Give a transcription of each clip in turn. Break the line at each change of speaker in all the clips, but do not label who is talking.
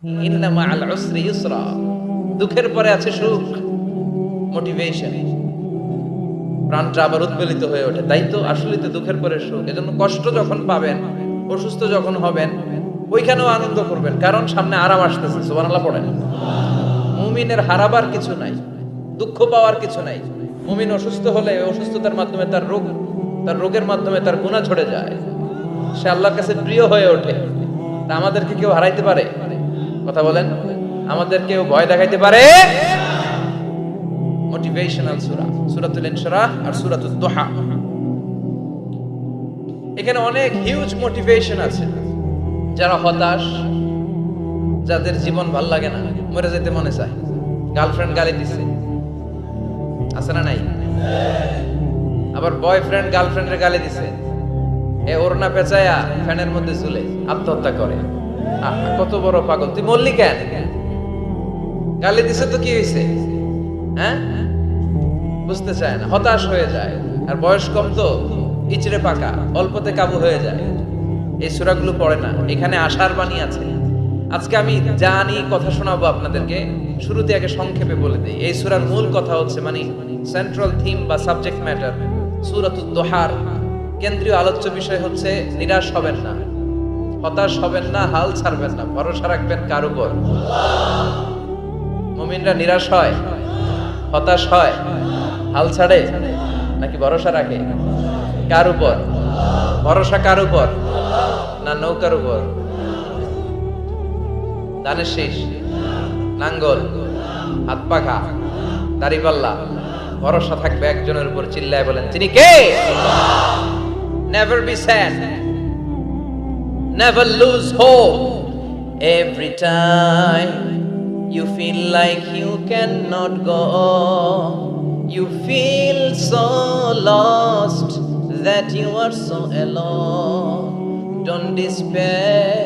ইন্না মাআল উসরি ইউসরা, দুঃখের পরে আছে সুখ, মোটিভেশন। প্রাণটা আবার উদ্বেলিত হয়ে ওঠে, তাই তো আসলে তো দুঃখের পরে সুখ। এজন্য কষ্ট যখন পাবেন, অসুস্থ যখন হবেন, ওইখানেও আনন্দ করবেন, কারণ সামনে আরাম আসতেছে। সুবহানাল্লাহ পড়েন। মুমিনের হারাবার কিছু নাই, দুঃখ পাওয়ার কিছু নাই। মুমিন অসুস্থ হলে অসুস্থতার মাধ্যমে তার রোগের মাধ্যমে তার গুনাহ ঝরে যায়, সে আল্লাহর কাছে প্রিয় হয়ে ওঠে। তা আমাদেরকে কেউ হারাইতে পারে? কথা বলেন, আমাদের কেউ ভয় দেখাইতে পারে? মোটিভেশনাল সূরা, সূরাতুল ইনশিরাহ আর সূরাতুদ দুহা। এখানে অনেক হিউজ মোটিভেশন আছে। যারা হতাশ, যাদের জীবন ভাল লাগে না, মরে যেতে মনে চায়, গার্লফ্রেন্ড গালি দিছে, আছে না নাই? আবার বয়ফ্রেন্ড গার্লফ্রেন্ডের গালি দিছে, এ ওড়না পেঁচায়া ফ্যানের মধ্যে ঝুলে আত্মহত্যা করে। কত বড় পাগল, তুই মরলি কেন? গালি দিছে তো কি হয়েছে? হ্যাঁ, বুঝতে চায় না, হতাশ হয়ে যায়। আর বয়স কম তো, ইচড়ে পাকা, অল্পতে কাবু হয়ে যায়। এই সূরাগুলো পড়ে না। এখানে আশার বাণী আছে। আজকে আমি জানি কথা শোনাবো আপনাদেরকে, শুরুতে আগে সংক্ষেপে বলে দিই। এই সূরার মূল কথা হচ্ছে, মানে সেন্ট্রাল থিম বা সাবজেক্ট ম্যাটার, সূরাতুদ দুহার কেন্দ্রীয় আলোচ্য বিষয় হচ্ছে নিরাশ হবেন না, হতাশ হবেন না, হাল ছাড়বেন না, ভরসা রাখবেন কার উপর? মুমিনরা নিরাশ হয়, হতাশ হয়, হাল ছাড়ে নাকি ভরসা রাখে? কার উপর ভরসা? কার উপর? না নৌকার উপর? ধানের শীষ, নাঙ্গল, হাত পাখা, দাড়িপাল্লা, ভরসা থাকবে একজনের উপর। চিল্লায় বলেন, তিনি কে? Never be sad, never lose hope. Every time you feel like you cannot go, you feel so lost that you are so alone. Don't despair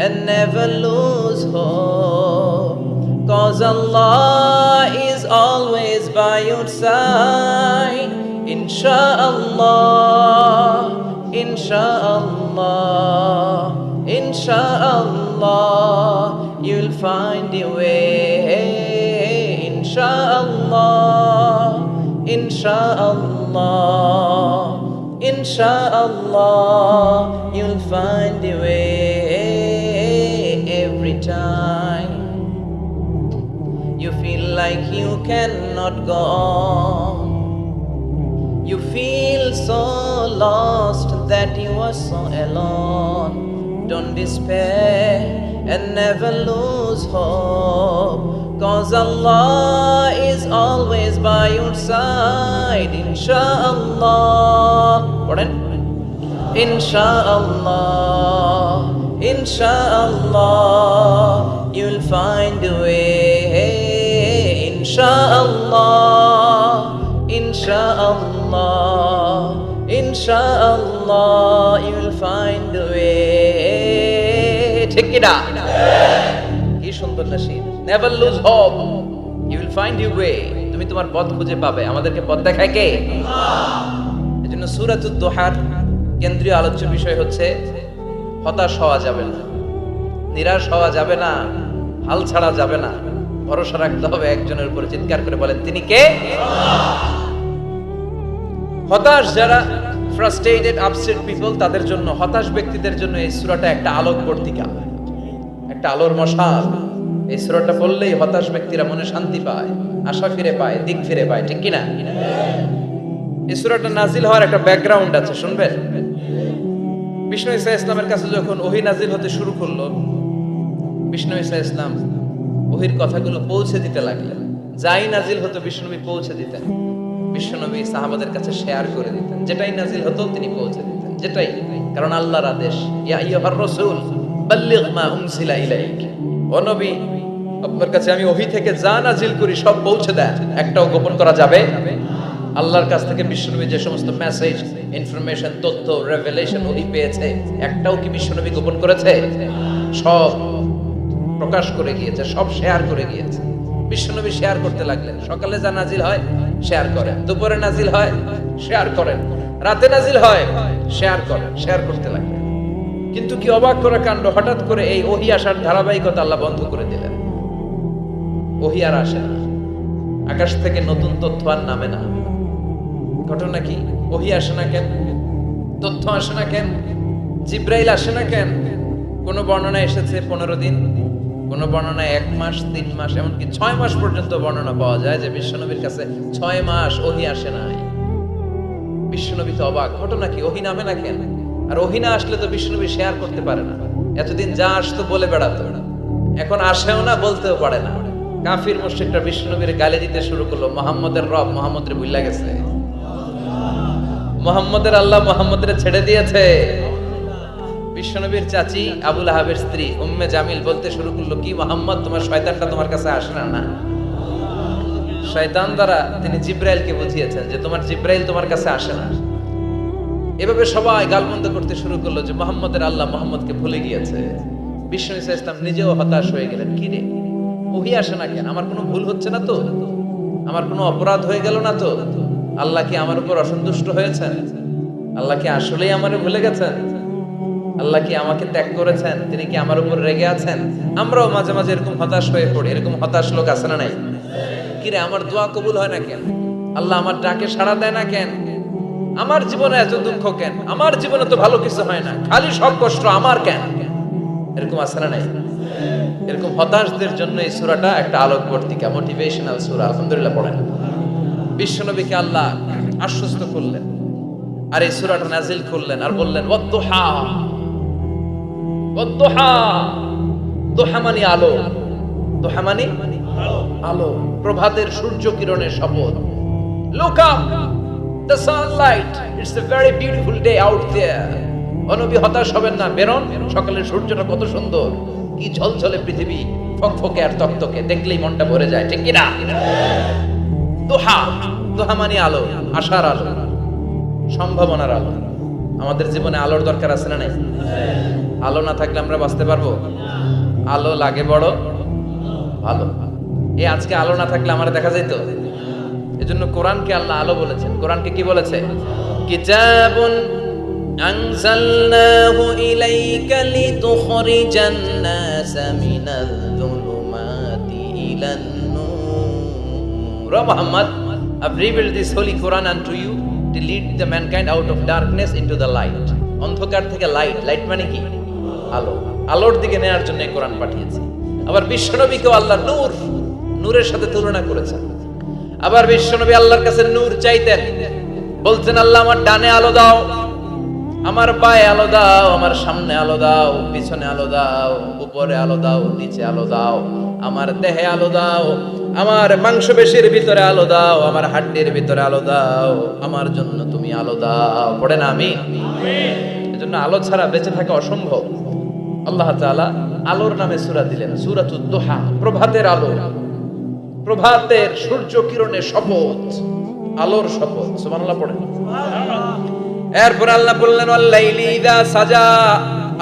and never lose hope, 'cause Allah is always by your side. Insha'Allah, Insha'Allah, Insha'Allah, you'll find a way. Insha'Allah, Insha'Allah, Insha'Allah, you'll find a way. Every time you feel like you cannot go on, you feel so lost that you are so alone. Don't despair and never lose hope, 'cause Allah is always by your side. Insha'Allah, Insha'Allah, Insha'Allah, you'll find a way. Insha'Allah, Insha'Allah, Insha'Allah, you'll find a way. ঠিক কি না? কি সুন্দর nasheed. Never lose hope, you will find your way. তুমি তোমার পথ খুঁজে পাবে। আমাদেরকে পথ দেখায় কে? আল্লাহ। এজন্য সূরাতুদ দুহার কেন্দ্রীয় আলোচ্য বিষয় হচ্ছে হতাশ হওয়া যাবে না, নিরাশ হওয়া যাবে না, হাল ছাড়া যাবে না, ভরসা রাখতে হবে একজনের উপর। চিৎকার করে বলেন, তিনি কে? হতাশ যারা, ফ্রাস্ট্রেটেড, আপসেট পিপল, তাদের জন্য, হতাশ ব্যক্তিদের জন্য এই সূরাটা একটা আলোক বর্তিকা, একটা আলোর মশাল। এই সূরাটা পড়লেই হতাশ ব্যক্তিরা মনে শান্তি পায়, আশা ফিরে পায়, দিক ফিরে পায়। ঠিক কিনা? এই সূরাটা নাজিল হওয়ার একটা ব্যাকগ্রাউন্ড আছে, শুনবেন। বিষ্ণু ঈসা ইসলামের কাছে যখন ওহী নাজিল হতে শুরু করলো, বিষ্ণু ঈসা ইসলাম ওহীর কথাগুলো পৌঁছে দিতে লাগলেন। যাই নাজিল হতো বিষ্ণুনবী পৌঁছে দিতেন। বিশ্বনবী সাহাবাদের কাছে শেয়ার করে দিতেন, যেটাই নাজিল হতো তিনি পৌঁছে দিতেন, যেটাই, কারণ আল্লাহর আদেশ, ইয়া আইয়ুহার রাসূল বাল্লিগ মা উনজিলা ইলাইক, ও নবী আপনার কাছে আমি ওহী থেকে যা নাজিল করি সব পৌঁছে দেন, একটাও গোপন করা যাবে। আল্লাহর কাছ থেকে বিশ্বনবী যে সমস্ত মেসেজ, ইনফরমেশন, তথ্য, রেভেলেশন ওহী পেয়েছে, একটাও কি বিশ্বনবী গোপন করেছে? সব প্রকাশ করে গিয়েছে, সব শেয়ার করে গিয়েছে। বিশ্বনবী শেয়ার করতে লাগলেন। সকালে যা নাজিল হয় শেয়ার করেন, দুপুরে নাজিল হয় শেয়ার করেন, রাতে নাজিল হয় শেয়ার করেন, শেয়ার করতে লাগলেন। কিন্তু কি অবাক করা কাণ্ড, হঠাৎ করে এই ওহী আসার ধারাবাহিকতা আল্লাহ বন্ধ করে দিলেন। ওহী আর আসে না, আকাশ থেকে নতুন তথ্য আর নামে না। ঘটনা কি? ওহী আসে না কেন? তথ্য আসে না কেন? জিব্রাইল আসে না কেন? কোন বর্ণনা এসেছে 15 দিন, কোন বর্ণনায় 1 মাস, 3 মাস, এমনকি 6 মাস পর্যন্ত বর্ণনা পাওয়া যায় যে বিশ্বনবীর কাছে 6 মাস ওহী আসে নাই। বিশ্বনবী তো অবাক, ঘটনা কি? ওহী নামে না কেন? আর ওহী না আসলে তো বিশ্বনবী শেয়ার করতে পারে না। এতদিন যা আসতো বলে বেড়াতো, এখন আসেও না, বলতেও পারে না। কাফির মুশরিকরা বিশ্বনবীর গালি দিতে শুরু করলো, মুহাম্মদের রব মুহাম্মদের ভুইলা গেছে, মুহাম্মদের আল্লাহ মুহাম্মদের ছেড়ে দিয়েছে। বিশ্বনবীর চাচি আবু লাহাবের স্ত্রী উম্মে জামিল বলতে শুরু করলো, কি মুহাম্মদ, তোমার শয়তানটা তোমার কাছে আসে না? না, শয়তান দ্বারা তিনি জিব্রাইলকে বুঝিয়েছেন যে তোমার জিব্রাইল তোমার কাছে আসে না। এভাবে সবাই গালমন্দ করতে শুরু করলো যে মুহাম্মদের আল্লাহ মুহাম্মদকে ভুলে গিয়েছে। বিষ্ণু ঈসা ইসলাম নিজেও হতাশ হয়ে গেলেন, কি রে ওহী আসে না কেন? আমার কোনো ভুল হচ্ছে না তো? আমার কোনো অপরাধ হয়ে গেল না তো? আল্লাহ কি আমার উপর অসন্তুষ্ট হয়েছেন? আল্লাহ কি আসলেই আমারে ভুলে গেছেন? আল্লাহ কি আমাকে ত্যাগ করেছেন? তিনি কি আমার উপর রেগে আছেন? আমরাও মাঝে মাঝে এরকম হতাশ হয়ে পড়ি। এরকম হতাশ লোক আছে না নাই? কিরে আমার দোয়া কবুল হয় না কেন? আল্লাহ আমার ডাকে সাড়া দেয় না কেন? আমার জীবনে এত দুঃখ কেন? আমার জীবনে তো ভালো কিছু হয় না, খালি সব কষ্ট আমার কেন? এরকম আছে না নাই? এরকম হতাশদের জন্য এই সূরাটা একটা আলোকবর্তিকা, মোটিভেশনাল সূরা। আলহামদুলিল্লাহ পড়েন। বিশ্বনবীকে আল্লাহ আশ্বস্ত করলেন আর এই সূরাটা নাজিল করলেন আর বললেন ওয়াদ-দুহা। ওয়াদ-দুহা, দুহা মানে আলো, দুহা মানে আলো, প্রভাতের সূর্য কিরণের শপথ। Look up, the sunlight, it's a very beautiful day out there. অনবী হতাশ হবেন না, বেরোন, সকালের সূর্যটা কত সুন্দর, কি ঝলঝলে পৃথিবী, ফকফকে আর তকতকে, দেখলেই মনটা ভরে যায়, ঠিক কি না? দুহা, দুহা মানে আলো, আশার আলো, সম্ভাবনার আলো। আমাদের জীবনে আলোর দরকার আছে না নাই? আলো না থাকলে আমরা বাঁচতে পারবো? আলো লাগে বড় ভালো। এই আজকে আলো না থাকলে আমার দেখা যাইতো? এজন্য কোরআনকে আল্লাহ আলো বলেছেন। কোরআনকে কি বলেছে? কিতাবুন আনজালনাহু ইলাইকা লিতুখরিজান নাসা মিনাল যুলুমাতি ইলান নূর। Muhammad, I've revealed this holy Quran unto you to lead the mankind out of darkness into the light. অন্ধকার থেকে লাইট, লাইট মানে কি? আলো, আলোর দিকে নেয়ার জন্য এই কোরআন পাঠিয়েছি। আবার বিশ্বনবীকেও আল্লাহ নূর, নূরের সাথে তুলনা করেছেন। আবার বিশ্বনবী আল্লাহর কাছে নূর চাইতেন, বলতেন আল্লাহ আমার ডানে আলো দাও, আমার বায়ে আলো দাও, আমার সামনে আলো দাও, পিছনে আলো দাও, উপরে আলো দাও, নিচে আলো দাও, আমার দেহে আলো দাও, আমার মাংসপেশির ভিতরে আলো দাও, আমার হাড্ডির ভিতরে আলো দাও, আমার জন্য তুমি আলো দাও। পড়েন আমিন। এজন্য আলো ছাড়া বেঁচে থাকা অসম্ভব। আল্লাহ তাআলা আলোর নামে সূরা দিলেন, সূরাতুদ দুহা, প্রভাতের আলো, প্রভাতের সূর্য কিরণের শপথ, আলোর শপথ। সুবহানাল্লাহ পড়েন। এরপর আল্লাহ বললেন ওয়াল-লাইলি ইযা সাজা,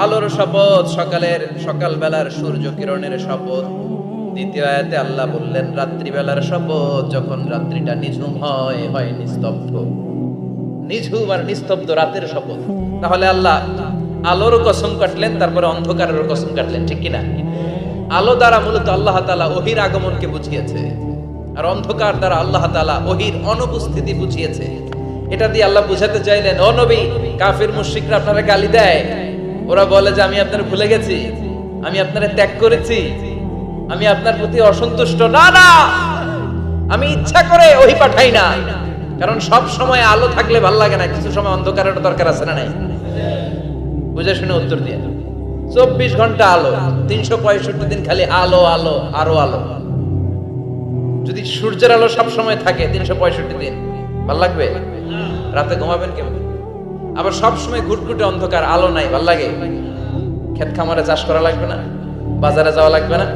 আলোর শপথ, সকালের, সকালবেলার সূর্য কিরণের শপথ। দ্বিতীয় আয়াতে আল্লাহ বললেন রাত্রিবেলার শপথ, যখন রাত্রিটা নিঝুম হয়, হয় নিস্তব্ধ, নিঝুম আর নিস্তব্ধ রাতের শপথ। তাহলে আল্লাহ আলোর কসম কাটলেন, তারপরে অন্ধকারের কসম কাটলেন, ঠিক কিনা? আলো দ্বারা মূলত আল্লাহ তাআলা ওহীর আগমনকে বুঝিয়েছে, আর অন্ধকার দ্বারা আল্লাহ তাআলা ওহীর অনুপস্থিতি বুঝিয়েছে। এটা দিয়ে আল্লাহ বুঝাতে চাইলেন, ও নবী, কাফির মুশরিকরা আপনারা গালি দেয়, ওরা বলে যে আমি আপনার ভুলে গেছি, আমি আপনারে ত্যাগ করেছি, আমি আপনার প্রতি অসন্তুষ্ট। না না, আমি ইচ্ছা করে ওহী পাঠাই না, কারণ সব সময় আলো থাকলে ভালো লাগে না, কিছু সময় অন্ধকারের দরকার আছে না নাই? বুঝে শুনে উত্তর দিয়ে। 24 ঘন্টা আলো, 365 দিন খালি আলো আলো আরো আলো। যদি সূর্যের আলো সব সময় থাকে 365 দিন, ভাল লাগবে? রাতে ঘুমাবেন কেমন? আবার সব সময় ঘুটঘুটে অন্ধকার, আলো নাই, ভাল লাগে? ক্ষেত খামারে চাষ করা লাগবে না, বাজারে যাওয়া লাগবে না।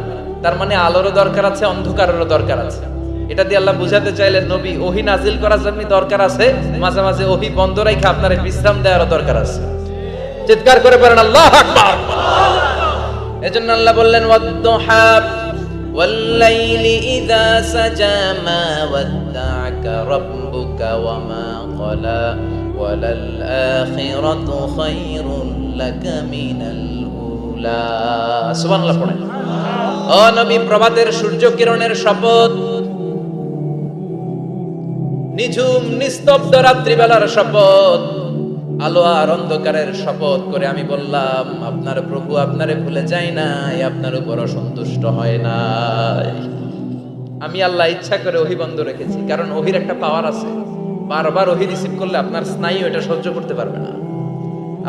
তার মানে আলোরও দরকার আছে, অন্ধকারেরও দরকার আছে। এটা দিয়ে আল্লাহ বুঝাতে চাইলেন, নবী, ওহী নাজিল করার জন্য দরকার আছে, মাঝে মাঝে ওহী বন্ধ রাখা আপনার বিশ্রাম দেওয়ারও দরকার আছে। চিৎকার করে বলেন আল্লাহু আকবার। এজন্য আল্লাহ বললেন ওয়াদ-দুহা ওয়াল-লাইলি ইযা সাজা মা ওয়াদ্দা'আকা রাব্বুকা ওয়া মা ক্বালা ওয়ালাল আখিরাতু খায়রুল লাকা মিনাল উলা। সুবহানাল্লাহ পড়েন। ও নবী, প্রভাতের সূর্য কিরণের শপথ, নিঝুম নিস্তব্ধ রাত্রিবেলার শপথ, আলো আর অন্ধকারের শপথ করে আমি বললাম, আপনার প্রভু আপনারে ভুলে যায় নাই, আপনার উপর অসন্তুষ্ট হয় নাই। আমি আল্লাহ ইচ্ছা করে ওহী বন্ধ রেখেছি, কারণ ওহীর একটা পাওয়ার আছে। বারবার ওহী রিসিভ করলে আপনার স্নায়ু এটা সহ্য করতে পারবে না,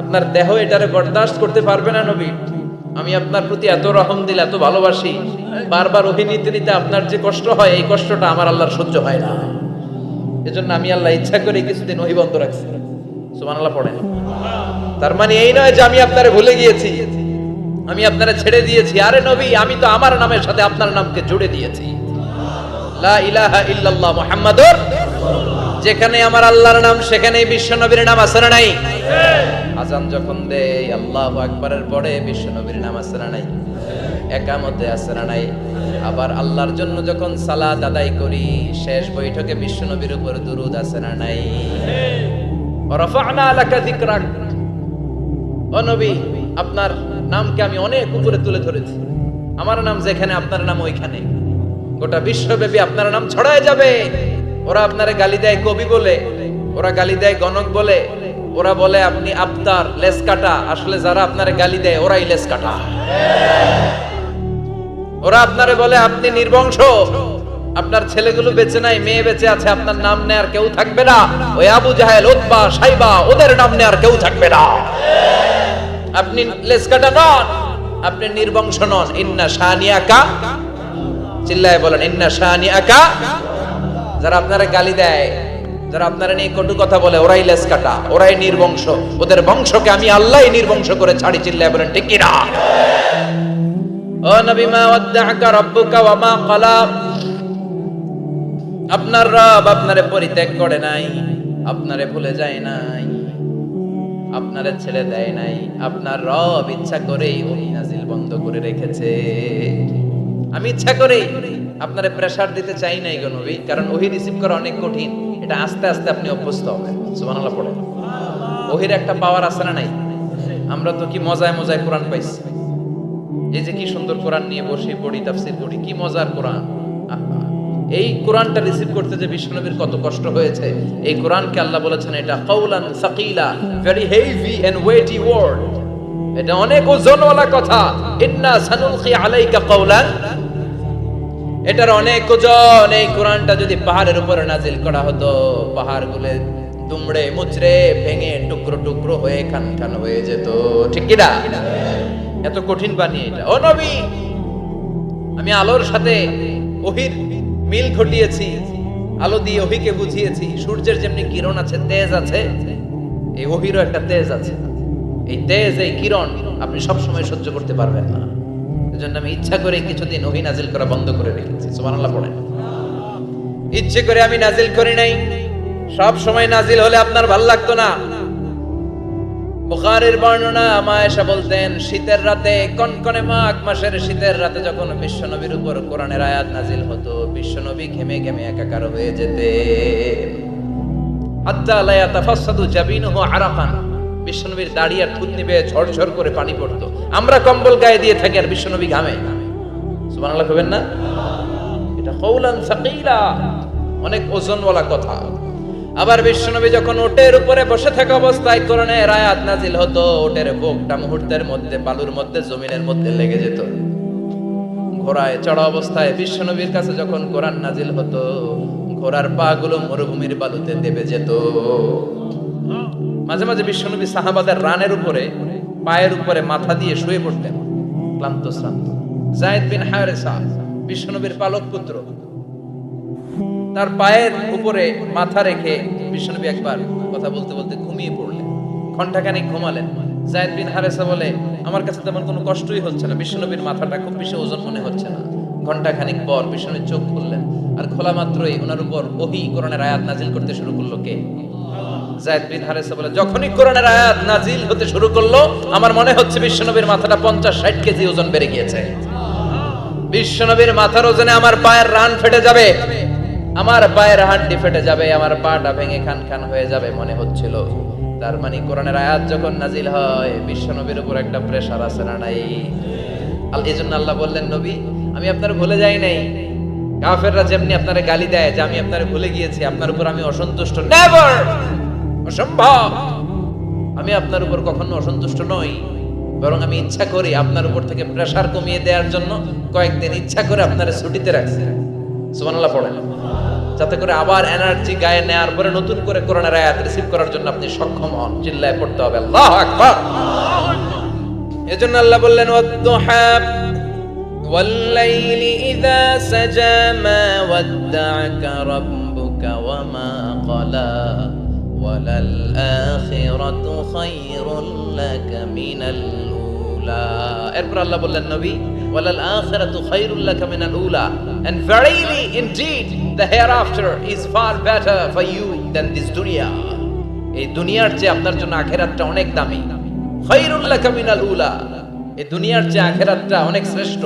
আপনার দেহ এটারে বরদাস্ত করতে পারবে না। নবী, আমি আপনার প্রতি এত রহম দিল, এত ভালোবাসি, বারবার ওহী নিতে নিতে আপনার যে কষ্ট হয়, এই কষ্টটা আমার আল্লাহর সহ্য হয় না। এজন্য আমি আল্লাহ ইচ্ছা করে কিছুদিন ওহী বন্ধ রাখছি। সুবহানাল্লাহ পড়েন। তার মানে এই নয় যে আমি আপনারে ভুলে গিয়েছি, আমি আপনারে ছেড়ে দিয়েছি। আরে নবী, আমি তো আমার নামের সাথে আপনার নামকে জুড়ে দিয়েছি। লা ইলাহা ইল্লাল্লাহ মুহাম্মাদুর, যেখানে আমার আল্লাহর নাম সেখানেই বিশ্ব নবীর নাম আছে না নাই? আজান যখন দেই আল্লাহু আকবারের পরে বিশ্ব নবীর নাম আছে না নাই? একামতে আছে না নাই? আবার আল্লাহর জন্য যখন সালাত আদায় করি, শেষ বৈঠকে বিশ্ব নবীর উপর দুরূদ আছে না নাই? রাফা'না লাকা যিকরাক, ও নবী, আপনার নামকে আমি অনেক উপরে তুলে ধরেছি। আমার নাম যেখানে, আপনার নাম ওইখানে। গোটা বিশ্বব্যাপী আপনার নাম ছড়ায় যাবে। ওরা আপনারে গালি দেয় কবি বলে, ওরা গালি দেয় গণক বলে, ওরা বলে আপনি আবতার, লেস কাটা। আসলে যারা আপনারে গালি দেয় ওরাই লেস কাটা। ওরা আপনারে বলে আপনি নির্বংশ, আপনার ছেলেগুলো বেঁচে নাই, মেয়ে বেঁচে আছে, আপনার নাম নেয়ার কেউ থাকবে না। ওই আবু জাহেল, উতবা, সাইবা, ওদের নাম নেয়ার কেউ থাকবে না। আপনি লেস কাটা নন, আপনি নির্বংশ নন। ইন্না শানিয়াকা, চিল্লায় বলেন ইন্না শানিয়াকা। যারা আপনারা গালি দেয়, যারা আপনারা নিয়ে কটু কথা বলে, ওরাই লেস কাটা, ওরাই নির্বংশ। ওদের বংশকে আমি আল্লাহই নির্বংশ করে ছাড়ি। চিল্লায় বলেন ঠিক কি না? ও নবী, মা ওয়াদ্দাআকা রাব্বুকা ওয়া মা ক্বালা, আপনার রব আপনারে পরিত্যাগ করে নাই, আপনারে ভুলে যায় নাই, আপনারে ছেড়ে দেয় নাই। আপনার রব ইচ্ছা করেই ওহী নাজিল বন্ধ করে রেখেছে। আমি ইচ্ছা করেই আপনারে প্রেসার দিতে চাই নাই গো নবী, কারণ ওহী রিসিভ করা অনেক কঠিন। এটা আস্তে আস্তে আপনি অভ্যস্ত হবেন। সুবহানাল্লাহ পড়েন। ওহীর একটা পাওয়ার আছে না নাই? আমরা তো কি মজায় মজায় কোরআন পাইছি। এই যে কি সুন্দর কোরআন নিয়ে বসে পড়ি, তাফসীর করি, কি মজার কোরআন। এই কোরআনটা রিসিভ করতে যে বিশ্বনবীর কত কষ্ট হয়েছে। এই কোরআনকে আল্লাহ বলেছেন এটা কাউলান সাকিলা, very heavy and weighty word. এটা অনেক ওজনওয়ালা কথা। ইন্না সানুলকি আলাইকা কাউলান, এটার অনেক ওজন। এই কোরআনটা যদি পাহাড়ের উপরে নাজিল করা হতো, পাহাড়গুলো দুমড়ে মুচড়ে ভেঙে টুকরো টুকরো হয়ে খান খান হয়ে যেত। ঠিক কি না? এত কঠিন বাণী এটা। ও নবী, আমি আলোর সাথে ওহীর মিল ঘটিয়েছি, আলো দিয়ে ওহীকে বুঝিয়েছি। সূর্যের যেমনি কিরণ আছে, তেজ আছে, এই ওহীরও একটা তেজ আছে। এই তেজ, এই কিরণ আপনি সব সময় সহ্য করতে পারবেন না। এজন্য আমি ইচ্ছা করে কিছুদিন ওহী নাজিল করা বন্ধ করে রেখেছি। সুবহানাল্লাহ পড়েন। ইচ্ছে করে আমি নাজিল করি নাই। সব সময় নাজিল হলে আপনার ভালো লাগতো না। বুখারীর বর্ণনা, আয়েশা বলতেন শীতের রাতে, কনকনে মাঘ মাসের শীতের রাতে যখন বিশ্বনবীর উপর কোরআনের আয়াত নাজিল হতো, বিশ্বনবী ঘেমে ঘেমে একাকার হয়ে যেতেন। হাত্তা লা ইয়াতাফাসসাদু জাবিনুহু আরাকান, বিশ্বনবীর দাড়ি আর থুতনি বেয়ে ঝরঝর করে পানি পড়তো। আমরা কম্বল গায়ে দিয়ে থাকি আর বিশ্বনবী ঘামে। সুবহানাল্লাহ কইবেন না? এটা কাউলান সাকিলা, অনেক ওজনওয়ালা কথা। আবার বিশ্বনবী যখন ওটের উপরে বসে থাকা অবস্থায় কোরআনের আয়াত নাজিল হতো, ওটের বুকটা মুহূর্তের মধ্যে বালুর মধ্যে, জমিনের মধ্যে লেগে যেত। ঘোড়ায় চড়া অবস্থায় বিশ্বনবীর কাছে যখন কোরআন নাজিল হতো, ঘোড়ার পা গুলো মরুভূমির বালুতে দেবে যেত। মাঝে মাঝে বিশ্বনবী সাহাবাদের রানের উপরে, পায়ের উপরে মাথা দিয়ে শুয়ে পড়তেন, ক্লান্ত শ্রান্ত। যায়েদ বিন হারেসা, বিশ্বনবীর পালক পুত্র, তার পায়ের উপরে মাথা রেখে বিশ্বনবী একবার কথা বলতে বলতে ঘুমিয়ে পড়লেন। ঘন্টাখানেক ঘুমালেন। যায়েদ বিন হারেসা বলে, আমার কাছে তেমন কোনো কষ্টই হচ্ছে না, বিশ্বনবীর মাথাটা খুব বেশি ওজন মনে হচ্ছে না। ঘন্টাখানেক পর বিশ্বনবী চোখ খুললেন, আর খোলা মাত্রই ওনার উপর ওহী কোরআনের আয়াত নাজিল করতে শুরু করলো। কে? যায়েদ বিন হারেসা বলে, যখনই কোরআনের আয়াত নাজিল হতে শুরু করলো, আমার মনে হচ্ছে বিশ্বনবীর মাথাটা 50-60 কেজি ওজন বেড়ে গিয়েছে। বিশ্বনবীর মাথার ওজনে আমার পায়ের রান ফেটে যাবে, আমার পায়ের হাড্ডি ফেটে যাবে, আমার পাটা ভেঙে খান খান হয়ে যাবে মনে হচ্ছিল। তার মানে কোরআনের আয়াত যখন নাজিল হয় বিশ্বনবীর উপর একটা প্রেসার আছে না নাই? এই জন্য আল্লাহ বললেন, নবী আমি আপনার ভুলে যাই নাই। কাফেররা যেমনি আপনারে গালি দেয় যে আমি আপনারে ভুলে গিয়েছি, আপনার উপর আমি অসন্তুষ্ট, নেভার, অসম্ভব। আমি আপনার উপর কখনো অসন্তুষ্ট নই, বরং আমি ইচ্ছা করি আপনার উপর থেকে প্রেসার কমিয়ে দেওয়ার জন্য কয়েকদিন ইচ্ছা করে আপনারে ছুটিতে রাখছি। সুবহানাল্লাহ পড়েন, যাতে করে আবার এনার্জি গায়ে নেয়ার পরে নতুন করে কোরআনের আয়াত রিসিভ করার জন্য আপনি সক্ষম হন। চিল্লায় পড়তে হবে আল্লাহু আকবার। এজন্য আল্লাহ বললেন, ওয়াদ-দুহা ওয়াল-লাইলি ইযা সাজা মা ওয়াদ্দা'আকা রাব্বুকা ওয়া মা ক্বালা ওয়ালাল আখিরাতু খায়রুল লাকা মিনাল উলা। এরপর আল্লাহ বললেন, নবী ওয়ালাল আখিরাতু খায়রুল লাকা মিনাল উলা, and verily indeed the hereafter is far better for you than this dunya. এই দুনিয়ার চেয়ে আপনার জন্য আখিরাতটা অনেক দামি। খায়রুল লাকা মিনাল উলা, এই দুনিয়ার চেয়ে আখিরাতটা অনেক শ্রেষ্ঠ।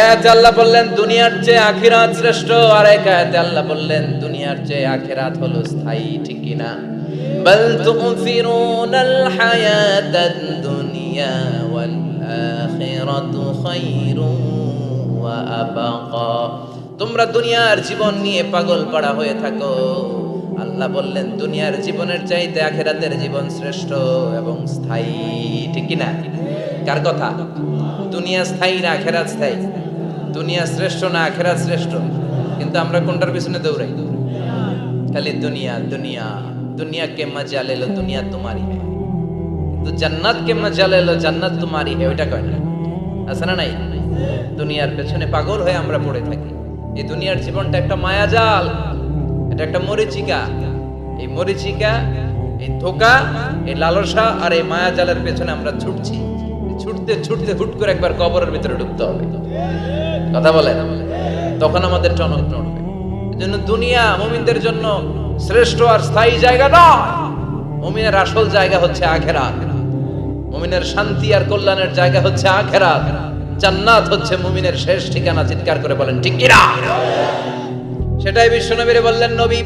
এতে আল্লাহ বললেন দুনিয়ার চেয়ে আখিরাত শ্রেষ্ঠ, আর এক আয়াতে আল্লাহ বললেন দুনিয়ার চেয়ে আখিরাত হলো স্থায়ী। ঠিক কি না? বাল তুফিরুনাল হায়াতাদ দুনিয়া ওয়াল আখিরাতু খায়রুন ওয়া আবাকা। তোমরা দুনিয়ার জীবন নিয়ে পাগল পাড়া হয়ে থাকো, আল্লাহ বললেন দুনিয়ার জীবনের চাইতে আখিরাতের জীবন শ্রেষ্ঠ এবং স্থায়ী। ঠিক কি না? কার কথা? দুনিয়া স্থায়ী না আখিরাত স্থায়ী? দুনিয়া শ্রেষ্ঠ না আখিরাত শ্রেষ্ঠ? কিন্তু আমরা কোনটার পিছনে দৌড়াই? খালি দুনিয়া দুনিয়া। दुनिया के मजा ले लो, दुनिया तुम्हारी है, কিন্তু জান্নাত কে মজা ले लो, জান্নাত तुम्हारी है। ওইটা কয় না, আছে না নাই? দুনিয়ার পেছনে পাগল হয়ে আমরা পড়ে থাকি। এই দুনিয়ার জীবনটা একটা মায়াজাল, এটা একটা মরিচিকা। এই মরিচিকা, এই ধোঁকা, এই লালসা আর এই মায়াজালের পেছনে আমরা ছুটছি। ছুটতে ছুটতে হুট করে একবার কবরের ভিতরে ঢুকতে হবে। কথা বলে, তখন আমাদের টনক নড়বে। এজন্য দুনিয়া মুমিনদের জন্য শ্রেষ্ঠ আর স্থায়ী জায়গা নয়। মুমিনের আসল জায়গা হচ্ছে আখিরাত। মুমিনের শান্তি আর কল্যাণের জায়গা হচ্ছে আখিরাত। জান্নাত হচ্ছে মুমিনের শেষ ঠিকানা। চিৎকার করে বলেন ঠিক কি না? সেটাই বিশ্বনবী বললেন, নবী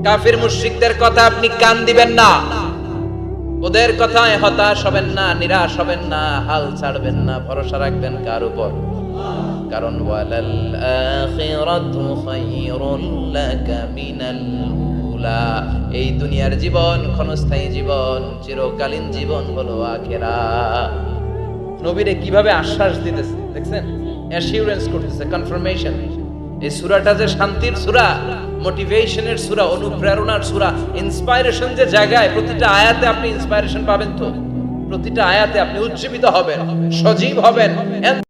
কাফির মুশরিকদের কথা আপনি কান দিবেন না, ওদের কথায় হতাশ হবেন না, নিরাশ হবেন না, হাল ছাড়বেন না, ভরসা রাখবেন কার উপর? কারণ ওয়ালাল আখিরাতু খায়রুল লাকা মিনাল উলা। এই দুনিয়ার জীবন ক্ষণস্থায়ী জীবন, চিরকালীন জীবন হলো আখিরাত। নবীরে কিভাবে আশ্বাস দিতেছে দেখছেন? অ্যাসিউরেন্স করতেছে, কনফার্মেশন। এই সূরাটা যে শান্তির সূরা, মোটিভেশনের সূরা, অনুপ্রেরণার সূরা, ইন্সপাইরেশন যে জায়গায় প্রতিটা আয়াতে আপনি ইন্সপাইরেশন পাবেন, তো প্রতিটা আয়াতে আপনি উজ্জীবিত হবেন, সজীব হবেন।